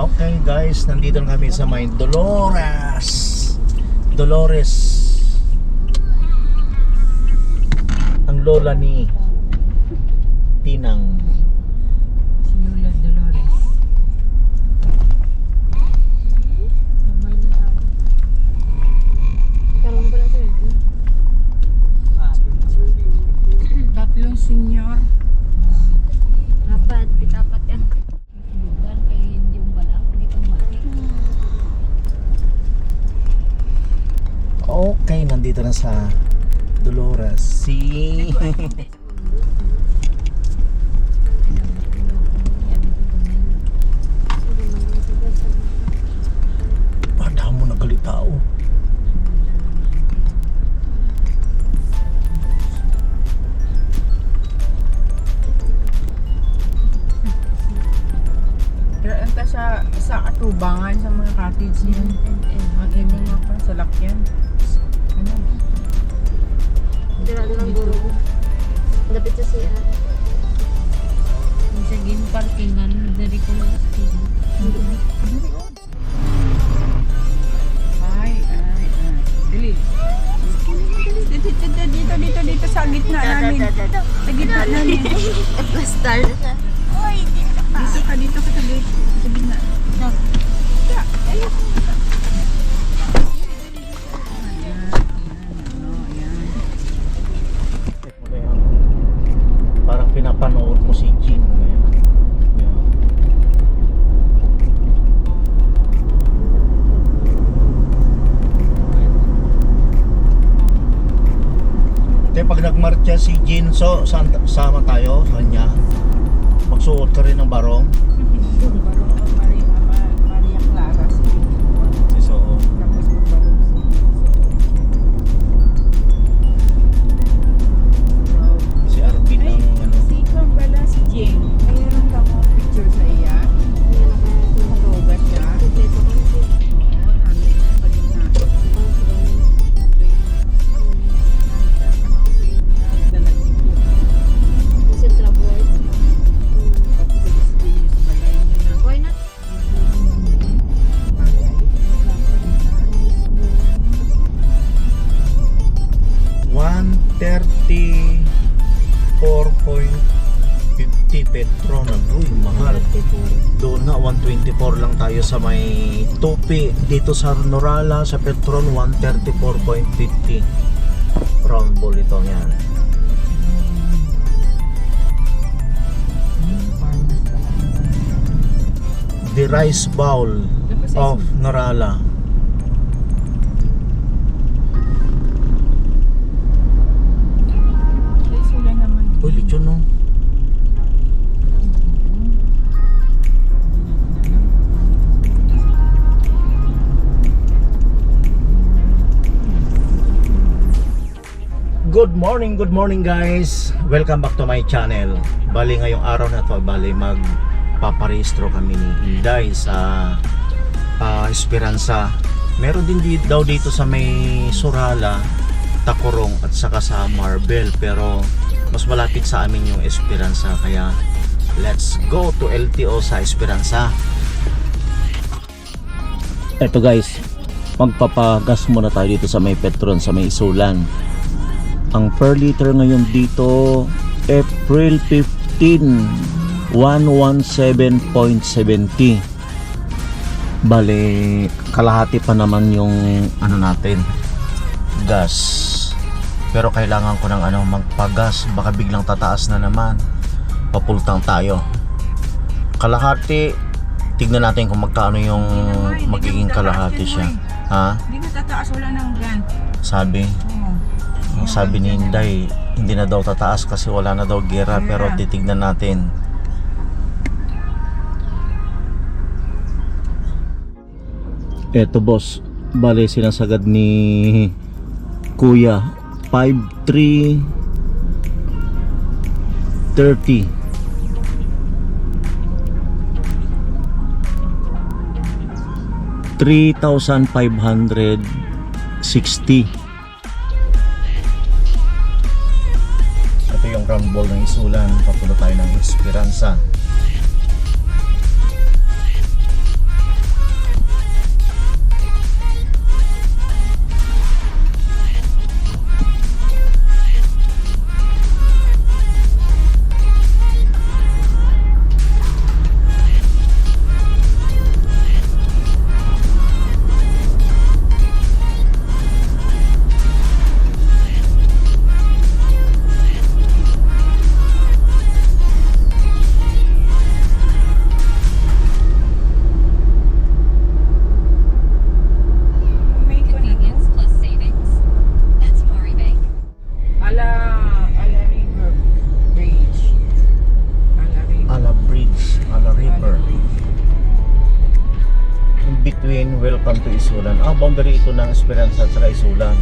Okay guys, nandito na kami sa may Dolores, ang lola ni Tinang. Si Lola Dolores. Tatlong senior. Apat, pitapat yan. Lugar kay hindi yung balang, hindi kang mati. Okay, nandito na sa Dolores. Padahal mo nagalitao. Kaya ka sa atubangan sa mga cottage niya. Ang imong mga pa sa lakyan. Ano? Dira lang guro. Dapit sa siya. Sa game parkingan, dari ko lang speed. Ay. Dili. Dito sa gitna namin. Sa gitna namin. Basta na siya. Uy, Dito ka sa gitna. Ayun. Parang pinapanood mo si Jean. Pag nagmarcha si Jean, so sama tayo sa kanya. Magsuot ka rin ng barong. Maria Clara. So, Tapos magbarong si Arvin ang ano. Si Kong pala, si Jane. Mayroon ka mo picture sa iya. Matuga siya. Oo, namin. Pagin na. Why not? $134.50 Petro na. Uy, mahal. Doon nga 124 lang tayo sa may Tupi. Dito sa Norala, sa Petron 134.50. Round ball ito yan. The rice bowl of Norala. Sila naman. Uy, lechon no. Good morning guys. Welcome back to my channel. Bali ngayong araw na to, bali magpaparehistro kami ni Inday sa Esperanza. Meron din daw dito sa may Surala, Tacorong at saka sa Marbel, pero mas malapit sa amin yung Esperanza, kaya let's go to LTO sa Esperanza. Eto guys, magpapagas muna tayo dito sa may Petron, sa may Isulan. Ang per liter ngayon dito, April 15, 117.70. Bale, kalahati pa naman yung ano natin, gas. Pero kailangan ko ng magpagas, baka biglang tataas na naman. Papultang tayo. Kalahati, tignan natin kung magkano yung magiging kalahati siya. Ha? Hindi na tataas, wala nang gan. Sabi. Ang sabi ni Inday, hindi na daw tataas kasi wala na daw gera, pero titignan natin. Eto boss, bale sinasagad ni Kuya 5330. 3,560. Ito yung round ball ng Isulan. Papunta tayo ng Esperanza. Welcome to Isulan. Boundary ito ng Esperanza at saka Isulan.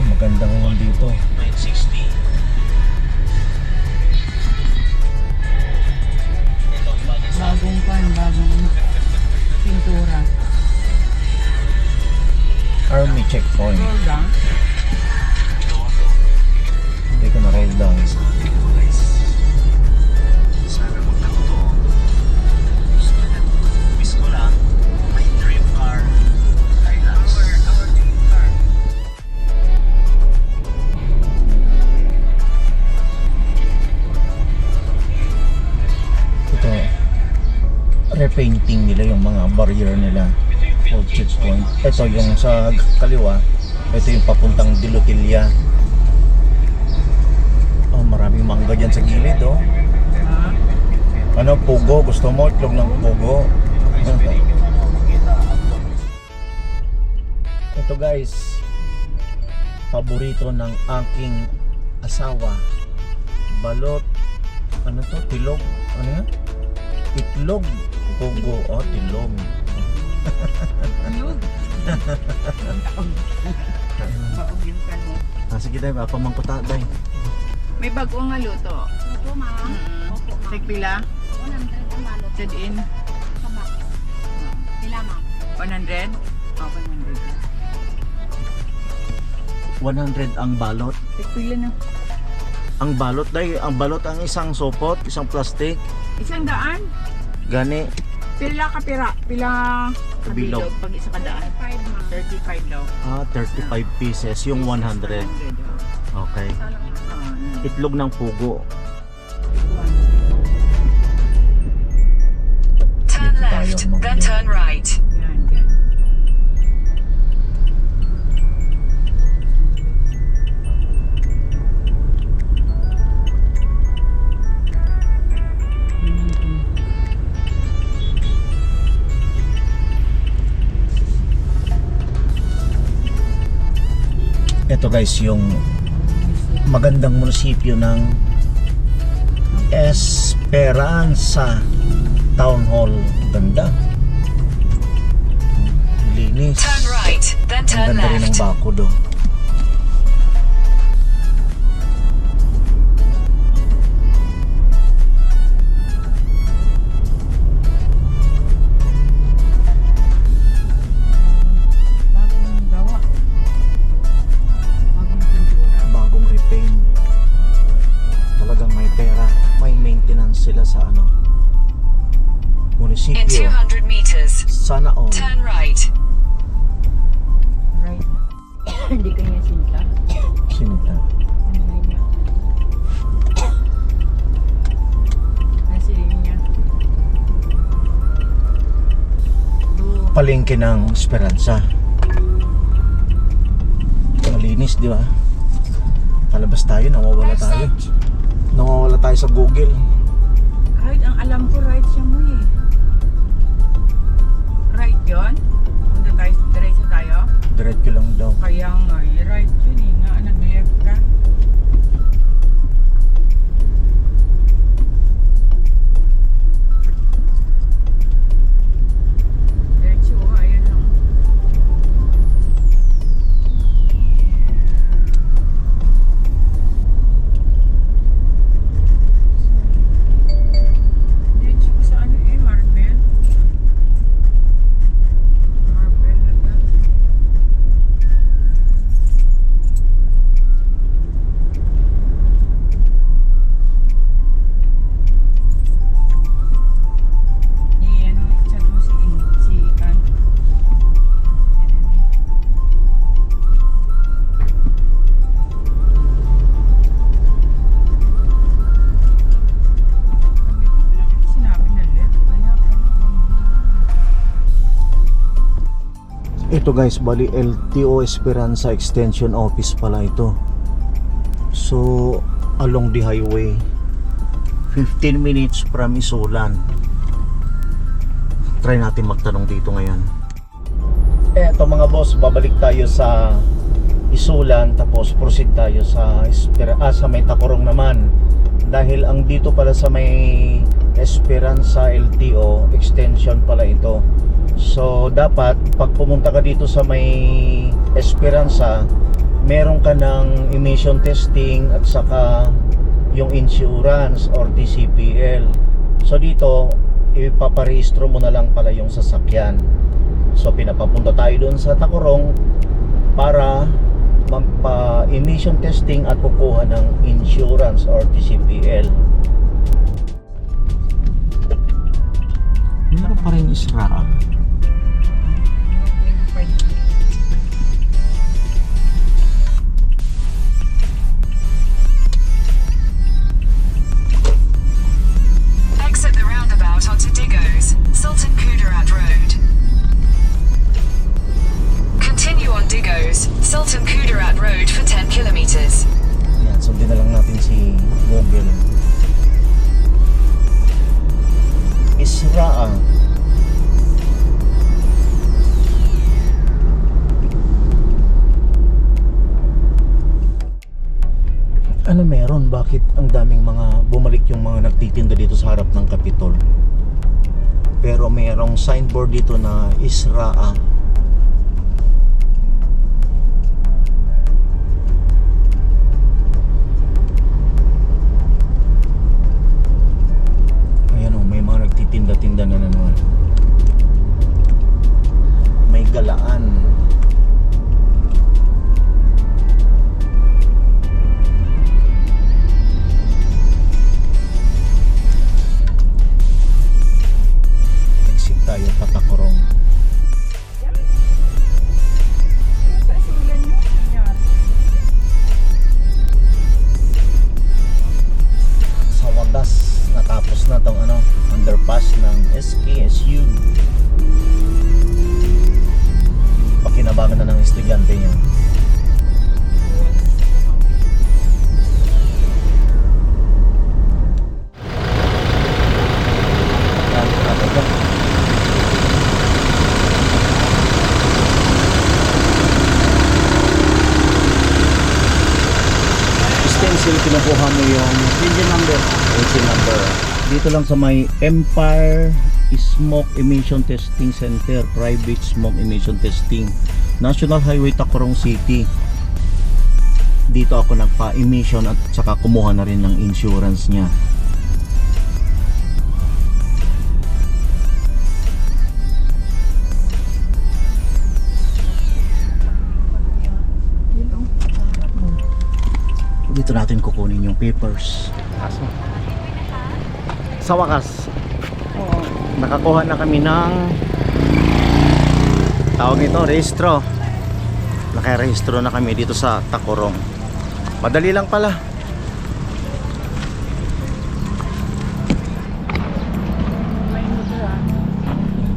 Maganda ngayon dito. 960. Bagong pintura. Army checkpoint. Roll down. Hindi ko na rail down. Sana magtakbo to. Miss ko lang, my dream car. Our dream car. Ito, repainting nila yung mga barrier nila. Old checkpoint. Ito yung sa kaliwa. Ito yung papuntang Dilotilia. Maraming mangga dyan sa gilid, oh. Ha? Ano, pugo? Gusto mo? Itlog ng pugo? Ito guys, paborito ng aking asawa. Balot. Ano to? Tilog? Ano yan? Itlog. Pugo. Tilog. Ayun. Baog yung kano. Sige tayo, mapamangko tayo. May bagong nga luto. Opo, ma'am. Opo, ma'am. Tigpila? 100 ang balot. Sad in? Kabak. Pila, ma'am. 100? 100. 100 ang balot. Tigpila na. Ang balot dahil ang balot ang isang sopot, isang plastic. Isang daan? Gani. Pila ka pira? Pila Kabilog. kabilog? Pag isa ka daan? 5, ma'am. 35 daw. 35 pieces yung 100. Okay. Itlog ng pugo. Turn Dito tayo, left, mga then yan. turn right. Yan, yan. Ito guys yung magandang munisipyo ng Esperanza Town Hall. Ganda. Linis. Turn right, then Ang turn ganda rin ng left. bako do. Bagong gawa. Bagong pintura. Bagong repaint. Talagang may pera. May maintenance sila sa ano In munisipyo. 200 meters, Sana all. turn right. Right. Hindi ka niya sinta. Sinita. Hindi niya. Nasi niya. Palengke ng Esperanza. Malinis, di ba? Palabas tayo, nawawala tayo. Nawawala tayo sa Google. Right, ang alam ko right siya mo eh. Right yun? Punta tayo, diretso tayo? Diretso lang daw. Kaya nga eh, right yun eh. Nga, nag-left ka. Diretso, ayan lang. Diretso ko sa ano eh, Marbel. Marbel na ba? Ano, chat mo si Ann. Sinabi na left, kaya Ito guys, bali LTO Esperanza Extension Office pala ito. So, along the highway. 15 minutes from Isulan. Try natin magtanong dito ngayon. Eto mga boss, babalik tayo sa Isulan tapos proceed tayo sa sa may Tacorong naman. Dahil ang dito pala sa may Esperanza LTO extension pala ito. So dapat pag pumunta ka dito sa may Esperanza, meron ka ng emission testing at saka yung insurance or TCPL. So dito ipaparehistro mo na lang pala yung sasakyan. So pinapapunta tayo doon sa Tacorong para magpa-emission testing at kukuha ng insurance or TCPL. Meron pa rin isra. Exit the roundabout onto Digos, Sultan Kudarat Road. Continue on Digos, Sultan Kudarat Road for 10 kilometers. Yan, sundin na lang natin si Google. Isra. Ano meron? Bakit ang daming mga bumalik yung mga nagtitinda dito sa harap ng Capitol? Pero merong signboard dito na Isra. Ayan o, may mga nagtitinda-tinda na naman. May galaan. Exit tayo pa Tacorong. Sa Isulan yun. Yan. Sa wagas, natapos na tong underpass ng SKSU. Pakinabangan na ng estudyante niya. Stencil, kinukuha mo yung engine number. Dito lang sa may Empire Smoke Emission Testing Center, Private Smoke Emission Testing, National Highway Tacorong City. Dito ako nagpa-emission at saka kumuha na rin ng insurance niya. Dito natin kukunin yung papers. Sa wakas, nakakuha na kami ng tawag nito, rehistro. Nakarehistro na kami dito sa Tacorong. Madali lang pala. May motor ah.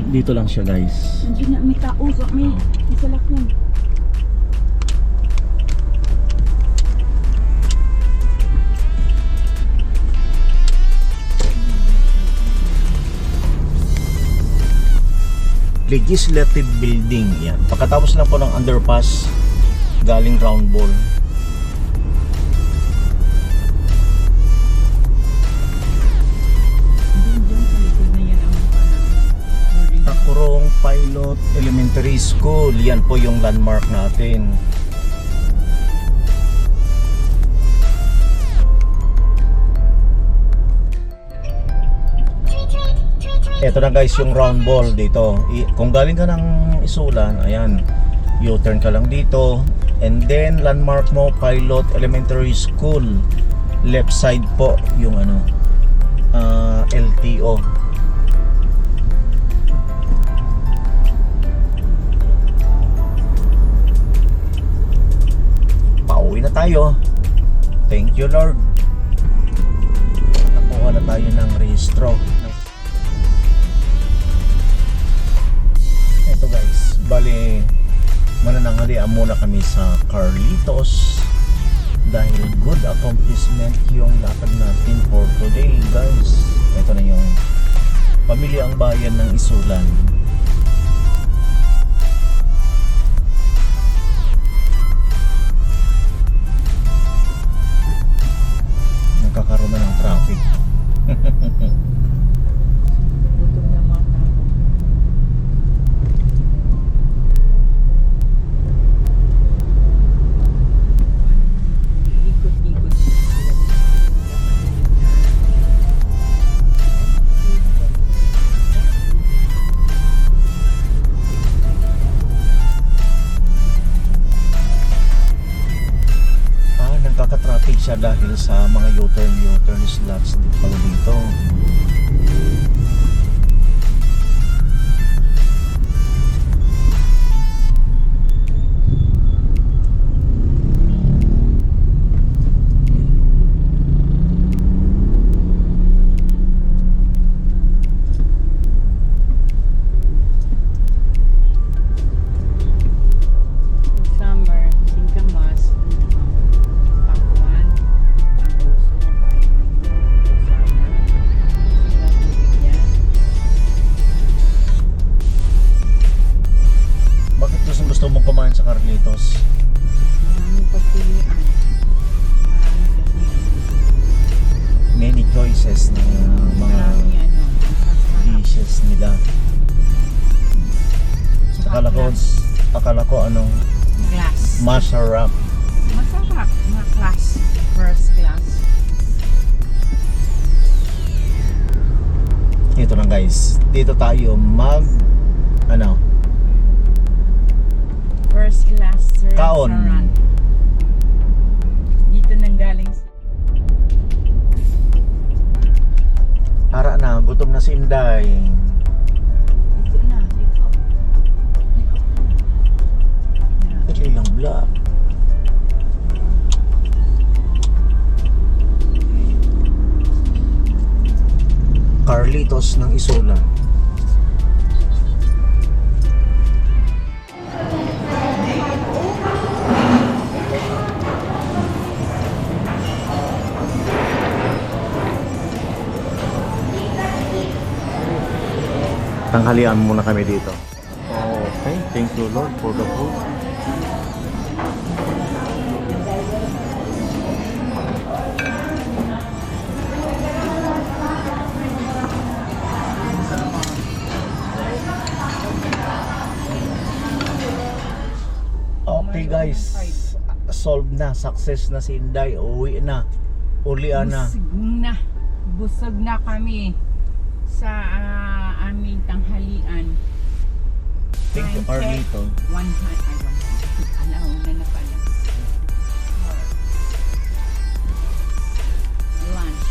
Dito lang siya guys. Nandiyan na, may tao. May isalak yan. Legislative Building, yan. Pagkatapos lang po ng underpass galing round ball. Diyan sa likod na yan ang boarding. Tacorong Pilot Elementary School, yan po yung landmark natin. Ito na guys yung round ball dito. Kung galing ka ng Isulan, ayan, U-turn ka lang dito. And then landmark mo, Pilot Elementary School. Left side po yung LTO. Pauwi na tayo. Thank you Lord. Nakuha na tayo ng rehistro. Ito guys, bali manananghalian muna kami sa Carlitos dahil good accomplishment yung lakad natin for today guys. Ito na yung Pamilyang Bayan ng Isulan. Nagkakaroon na ng traffic. Gutom na mga tao. Iikot-ikot sila. Nagkaka-traffic siya dahil sa mga U-turn slots pala dito. Summer, singkamas, pakuan, ang uso, summer, sila bibigyan. Bakit gusto mong kumain sa Carlitos? Maraming pagpilian. Maraming kasi, Many choices ng mga maraming ano, masasarap. dishes nila. Akala ko anong Glass. masarap. Masarap na class. First class. Ito na guys, dito tayo First class Kaon. restaurant. Dito nang galing Para na, gutom na si Inday. dito na, dito. Ito yung black. Carlitos ng Isulan. Tanghalian muna kami dito. Okay, thank you Lord for the food. Okay guys, solve na, success na si Inday, uwi na, ulian na. Busog na kami sa aming tanghalian. Thank you Carlito. 100. Alauna na pala. Lunch.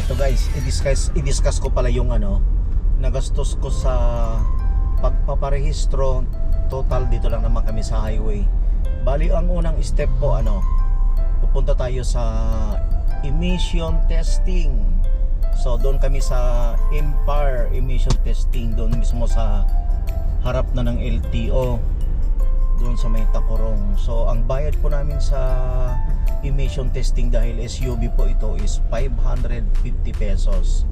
Ito guys, i-discuss ko pala yung nagastos ko sa pagpaparehistro. Total dito lang naman kami sa highway. Bali ang unang step po pupunta tayo sa emission testing. So doon kami sa Empire emission testing, doon mismo sa harap na ng LTO, doon sa may Tacorong. So ang bayad po namin sa emission testing dahil SUV po ito is 550 pesos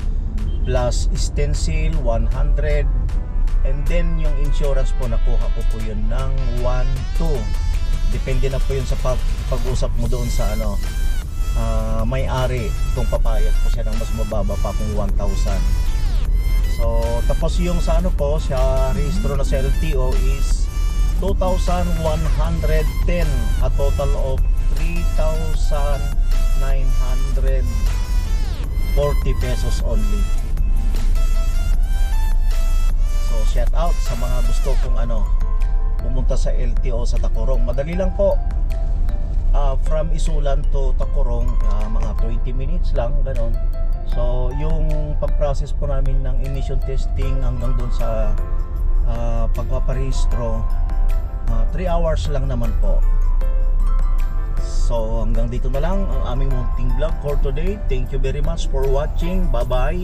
plus stencil 100, and then yung insurance po nakuha ko po yun ng 1,200. Depende na po yun sa pag-usap mo doon sa may-ari kung papayag po siya ng mas mababa pa kung 1,000. So tapos yung sa sa rehistro na sa LTO is 2,110, a total of 3,940 pesos only. So shout out sa mga gusto kong pumunta sa LTO sa Tacorong. Madali lang po, from Isulan to Tacorong, mga 20 minutes lang, ganon. So yung pag-process po namin ng emission testing hanggang dun sa pagpaparehistro, 3 hours lang naman po. So hanggang dito na lang ang aming munting vlog for today. Thank you very much for watching. Bye bye.